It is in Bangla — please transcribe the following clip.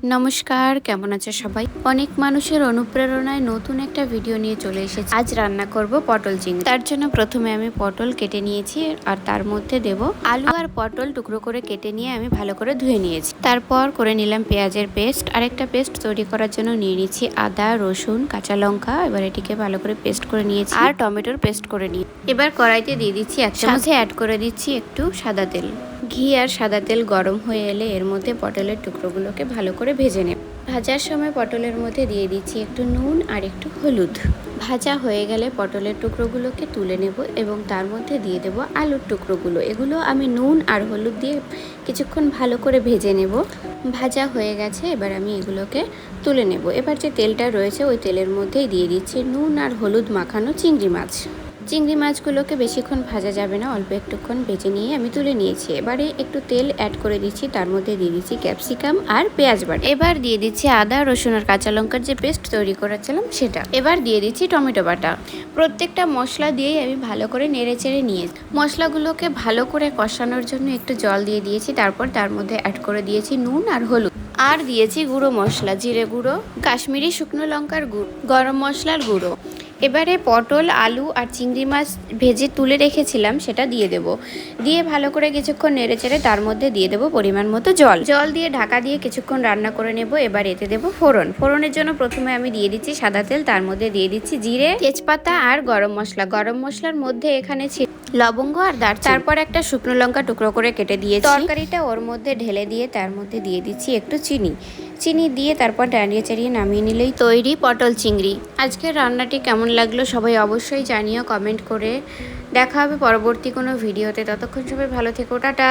নমস্কার, কেমন আছে সবাই? অনেক মানুষের অনুপ্রেরণায় নতুন একটা ভিডিও নিয়ে চলে এসেছি। আজ রান্না করব পটল চিংড়ি। তার জন্য প্রথমে আমি পটল কেটে নিয়েছি আর তার মধ্যে দেব আলু আর পটল টুকরো করে কেটে নিয়ে আমি ভালো করে ধুয়ে নিয়েছি। তারপর করে নিলাম পেঁয়াজের পেস্ট। আরেকটা পেস্ট তৈরি করার জন্য নিয়ে নিচ্ছি আদা, রসুন, কাঁচা লঙ্কা। এবার এটিকে ভালো করে পেস্ট করে নিয়েছি আর টমেটোর পেস্ট করে নিয়ে এবার কড়াইতে দিয়ে দিচ্ছি এক চামচ, অ্যাড করে দিচ্ছি একটু সাদা তেল। ঘি আর সাদা তেল গরম হয়ে এলে এর মধ্যে পটলের টুকরোগুলোকে ভালো করে ভেজে নেব। ভাজার সময় পটলের মধ্যে দিয়ে দিচ্ছি একটু নুন আর একটু হলুদ। ভাজা হয়ে গেলে পটলের টুকরোগুলোকে তুলে নেব এবং তার মধ্যে দিয়ে দেব আলুর টুকরোগুলো। এগুলো আমি নুন আর হলুদ দিয়ে কিছুক্ষণ ভালো করে ভেজে নেব। ভাজা হয়ে গেছে, এবার আমি এগুলোকে তুলে নেব। এবার যে তেলটা রয়েছে ওই তেলের মধ্যেই দিয়ে দিচ্ছি নুন আর হলুদ মাখানো চিংড়ি মাছ। চিংড়ি মাছগুলোকে বেশিক্ষণ ভাজা যাবে না, অল্প একটুক্ষণ ভেজে নিয়ে আমি তুলে নিয়েছি। এবারে একটু তেল অ্যাড করে দিচ্ছি, তার মধ্যে দিয়ে দিচ্ছি ক্যাপসিকাম আর পেঁয়াজ বাটা। এবার দিয়ে দিচ্ছি আদা, রসুন আর কাঁচা লঙ্কার যে পেস্ট তৈরি করেছিলাম সেটা। এবার দিয়ে দিচ্ছি টমেটো বাটা। প্রত্যেকটা মশলা দিয়েই আমি ভালো করে নেড়ে চেড়ে নিয়েছি। মশলাগুলোকে ভালো করে কষানোর জন্য একটু জল দিয়ে দিয়েছি, তারপর তার মধ্যে অ্যাড করে দিয়েছি নুন আর হলুদ। আর দিয়েছি গুঁড়ো মশলা, জিরে গুঁড়ো, কাশ্মীরি শুকনো লঙ্কার গুঁড়ো, গরম মশলার গুঁড়ো। এবারে পটল, আলু আর চিংড়ি মাছ ভেজে তুলে রেখেছিলাম সেটা দিয়ে দেব। দিয়ে ভালো করে কিছুক্ষণ নেড়েচেড়ে তার মধ্যে দিয়ে দেবো পরিমাণ মতো জল। জল দিয়ে ঢাকা দিয়ে কিছুক্ষণ রান্না করে নেব। এবার এতে দেবো ফোড়ন। ফোড়নের জন্য প্রথমে আমি দিয়ে দিচ্ছি সাদা তেল, তার মধ্যে দিয়ে দিচ্ছি জিরে, তেজপাতা আর গরম মশলা। গরম মশলার মধ্যে এখানে ছিল লবঙ্গ আর দারচিনি। তারপর একটা শুকনো লঙ্কা টুকরো করে কেটে দিয়েছি। তরকারিটা ওর মধ্যে ঢেলে দিয়ে তার মধ্যে দিয়ে দিচ্ছি একটু চিনি দিয়ে তারপর নাড়িয়ে চাড়িয়ে নামিয়ে নিলেই তৈরি পটল চিংড়ি। আজকের রান্নাটি কেমন লাগলো সবাই অবশ্যই জানিও কমেন্ট করে। দেখা হবে পরবর্তী কোনো ভিডিওতে। ততক্ষণ সবাই ভালো থেকো, টাটা।